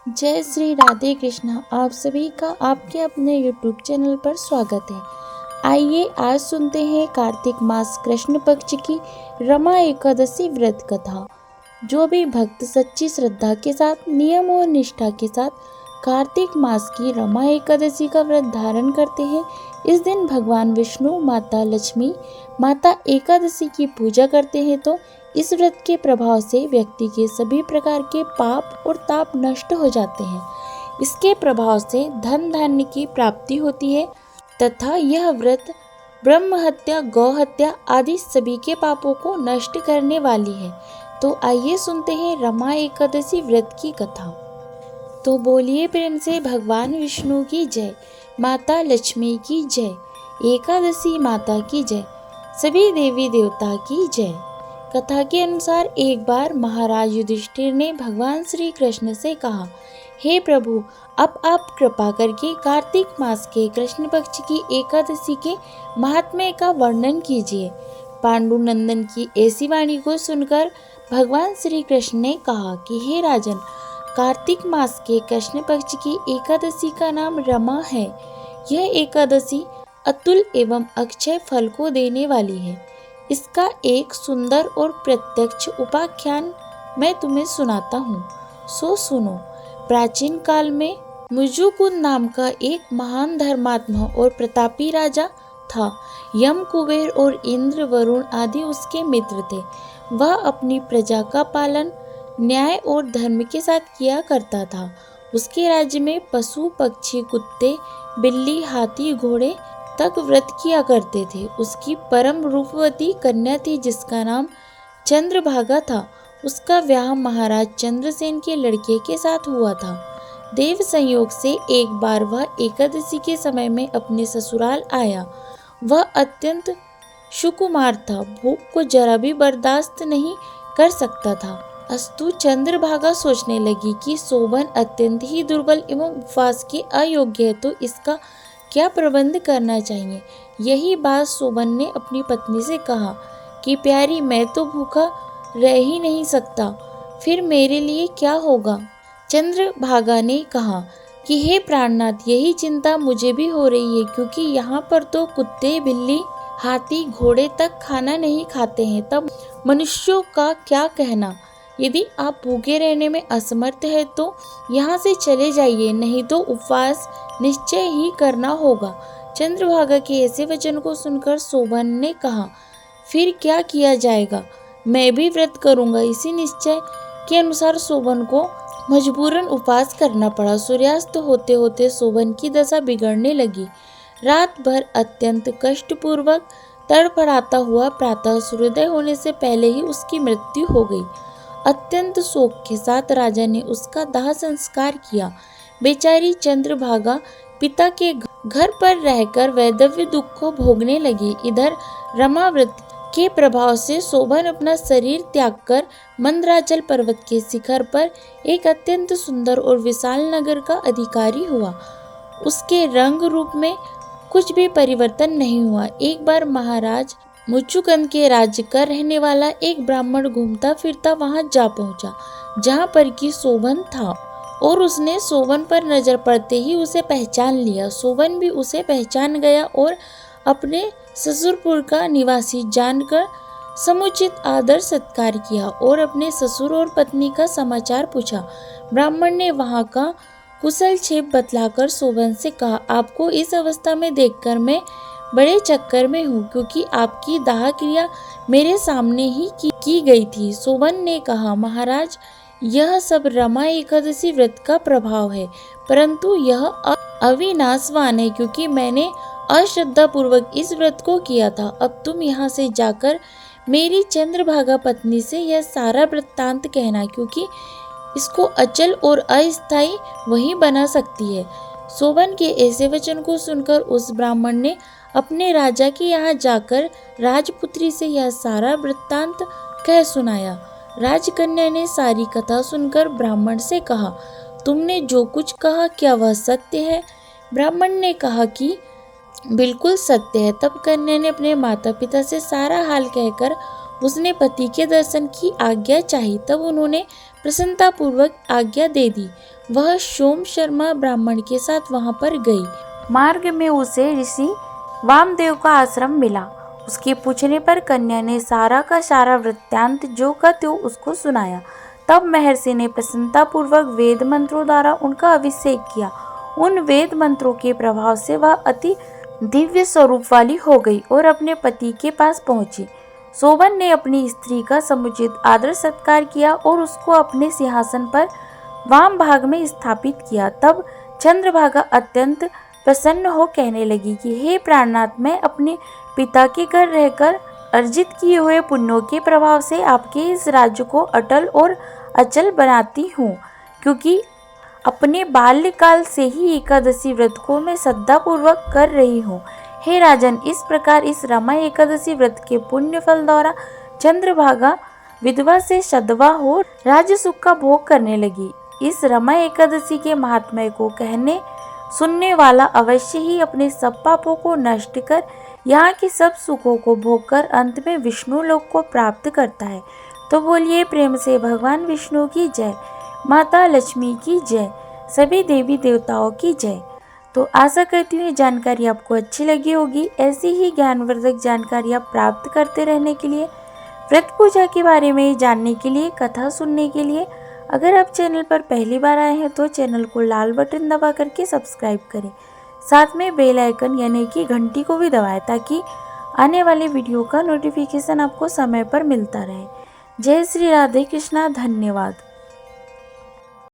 जय श्री राधे कृष्णा। आप सभी का आपके अपने YouTube चैनल पर स्वागत है। आइए आज सुनते हैं कार्तिक मास कृष्ण पक्ष की रमा एकादशी व्रत कथा। जो भी भक्त सच्ची श्रद्धा के साथ नियम और निष्ठा के साथ कार्तिक मास की रमा एकादशी का व्रत धारण करते हैं, इस दिन भगवान विष्णु, माता लक्ष्मी, माता एकादशी की पूजा करते हैं तो इस व्रत के प्रभाव से व्यक्ति के सभी प्रकार के पाप और ताप नष्ट हो जाते हैं। इसके प्रभाव से धन धान्य की प्राप्ति होती है तथा यह व्रत ब्रह्म हत्या, गौ हत्या आदि सभी के पापों को नष्ट करने वाली है। तो आइए सुनते हैं रमा एकादशी व्रत की कथा। तो बोलिए प्रेम से भगवान विष्णु की जय, माता लक्ष्मी की जय, एकादशी माता की जय, सभी देवी देवता की जय। कथा के अनुसार एक बार महाराज युधिष्ठिर ने भगवान श्री कृष्ण से कहा, हे प्रभु, अब आप कृपा करके कार्तिक मास के कृष्ण पक्ष की एकादशी के महात्म्य का वर्णन कीजिए। पांडुनंदन की ऐसी वाणी को सुनकर भगवान श्री कृष्ण ने कहा कि हे राजन, कार्तिक मास के कृष्ण पक्ष की एकादशी का नाम रमा है। यह एकादशी अतुल एवं अक्षय फल को देने वाली है। इसका एक सुंदर और प्रत्यक्ष उपाख्यान मैं तुम्हें सुनाता हूँ, सो सुनो। प्राचीन काल में मुजुकुंद नाम का एक महान धर्मात्मा और प्रतापी राजा था। यम, कुबेर और इंद्र, वरुण आदि उसके मित्र थे। वह अपनी प्रजा का पालन न्याय और धर्म के साथ किया करता था। उसके राज्य में पशु, पक्षी, कुत्ते, बिल्ली, हाथी, घोड़े तक व्रत किया करते थे। उसकी परम रूपवती कन्या थी जिसका नाम चंद्रभागा था। उसका ब्याह महाराज चंद्रसेन के लड़के के साथ हुआ था। देव संयोग से एक बार वह एकादशी के समय में अपने ससुराल आया। वह अत्यंत सुकुमार था, भूख को जरा भी बर्दाश्त नहीं कर सकता था। अस्तु चंद्रभागा सोचने लगी कि शोभन अत्यंत ही दुर्बल एवं उपवास के अयोग्य है, तो इसका क्या प्रबंध करना चाहिए। यही बात शोभन ने अपनी पत्नी से कहा कि प्यारी, मैं तो भूखा रह ही नहीं सकता, फिर मेरे लिए क्या होगा। चंद्रभागा ने कहा कि हे प्राणनाथ, यही चिंता मुझे भी हो रही है, क्योंकि यहाँ पर तो कुत्ते, बिल्ली, हाथी, घोड़े तक खाना नहीं खाते हैं, तब मनुष्यों का क्या कहना। यदि आप भूखे रहने में असमर्थ है तो यहाँ से चले जाइए, नहीं तो उपवास निश्चय ही करना होगा। चंद्रभागा के ऐसे वचन को सुनकर शोभन ने कहा, फिर क्या किया जाएगा, मैं भी व्रत करूंगा। इसी निश्चय के अनुसार शोभन को मजबूरन उपवास करना पड़ा। सूर्यास्त होते होते शोभन की दशा बिगड़ने लगी। रात भर अत्यंत कष्टपूर्वक तड़फड़ाता हुआ प्रातः सूर्योदय होने से पहले ही उसकी मृत्यु हो गई। अत्यंत शोक के साथ राजा ने उसका दाह संस्कार किया। बेचारी चंद्रभागा पिता के घर पर रहकर वैधव्य दुख को भोगने लगी। इधर रमाव्रत के प्रभाव से शोभन अपना शरीर त्याग कर मंदराचल पर्वत के शिखर पर एक अत्यंत सुंदर और विशाल नगर का अधिकारी हुआ। उसके रंग रूप में कुछ भी परिवर्तन नहीं हुआ। एक बार महाराज मुचुकुंद के राज्य का रहने वाला एक ब्राह्मण घूमता फिरता वहां जा पहुंचा, जहां पर कि शोभन था, और उसने शोभन पर नजर पड़ते ही उसे पहचान लिया। शोभन भी उसे पहचान गया और अपने ससुरपुर का निवासी जानकर समुचित आदर सत्कार किया और अपने ससुर और पत्नी का समाचार पूछा। ब्राह्मण ने वहां का कुशल क्षेम बतलाकर शोभन से कहा, आपको इस अवस्था में देखकर मैं बड़े चक्कर में हूँ, क्योंकि आपकी दाह क्रिया मेरे सामने ही की गई थी। शोभन ने कहा, महाराज, यह सब रमा एकादशी व्रत का प्रभाव है, परंतु यह अविनाशवान है, क्योंकि मैंने अश्रद्धा पूर्वक इस व्रत को किया था। अब तुम यहाँ से जाकर मेरी चंद्रभागा पत्नी से यह सारा वृत्तांत कहना, क्योंकि इसको अचल और अस्थायी वही बना सकती है। शोभन के ऐसे वचन को सुनकर उस ब्राह्मण ने अपने राजा के यहाँ जाकर राजपुत्री से यह सारा वृत्तांत कह सुनाया। राजकन्या ने सारी कथा सुनकर ब्राह्मण से कहा, तुमने जो कुछ कहा क्या वह सत्य है। ब्राह्मण ने कहा कि बिल्कुल सत्य है। तब कन्या ने अपने माता पिता से सारा हाल कहकर उसने पति के दर्शन की आज्ञा चाही। तब उन्होंने प्रसन्नतापूर्वक आज्ञा दे दी। वह सोम शर्मा ब्राह्मण के साथ वहां पर गई। मार्ग में उसे ऋषि वामदेव का आश्रम मिला। उसके पूछने पर कन्या ने सारा का सारा वृत्तांत जो का त्यों उसको सुनाया। तब महर्षि ने प्रसन्नता पूर्वक वेद मंत्रों द्वारा उनका अभिषेक किया। उन वेद मंत्रों के प्रभाव से वह अति दिव्य स्वरूप वाली हो गई और अपने पति के पास पहुंची। शोभन ने अपनी स्त्री का समुचित आदर सत्कार किया और उसको अपने सिंहासन पर वाम भाग में स्थापित किया। तब चंद्रभागा अत्यंत प्रसन्न हो कहने लगी कि हे प्राणनाथ, मैं अपने पिता के घर रहकर अर्जित किए हुए पुण्यों के प्रभाव से आपके इस राज्य को अटल और अचल बनाती हूँ, क्योंकि अपने बाल्यकाल से ही एकादशी व्रत को मैं श्रद्धापूर्वक कर रही हूँ। हे राजन, इस प्रकार इस रमा एकादशी व्रत के पुण्य फल द्वारा चंद्रभागा विधवा से सदवा हो राज्य सुख का भोग करने लगी। इस रमा एकादशी के महात्म्य को कहने सुनने वाला अवश्य ही अपने सब पापों को नष्ट कर यहाँ के सब सुखों को भोग कर अंत में विष्णु लोक को प्राप्त करता है। तो बोलिए प्रेम से भगवान विष्णु की जय, माता लक्ष्मी की जय, सभी देवी देवताओं की जय। तो आशा करती हूँ ये जानकारी आपको अच्छी लगी होगी। ऐसी ही ज्ञानवर्धक जानकारियाँ प्राप्त करते रहने के लिए, व्रत पूजा के बारे में जानने के लिए, कथा सुनने के लिए अगर आप चैनल पर पहली बार आए हैं तो चैनल को लाल बटन दबा करके सब्सक्राइब करें। साथ में बेल आइकन यानी कि घंटी को भी दबाएं ताकि आने वाले वीडियो का नोटिफिकेशन आपको समय पर मिलता रहे। जय श्री राधे कृष्णा। धन्यवाद।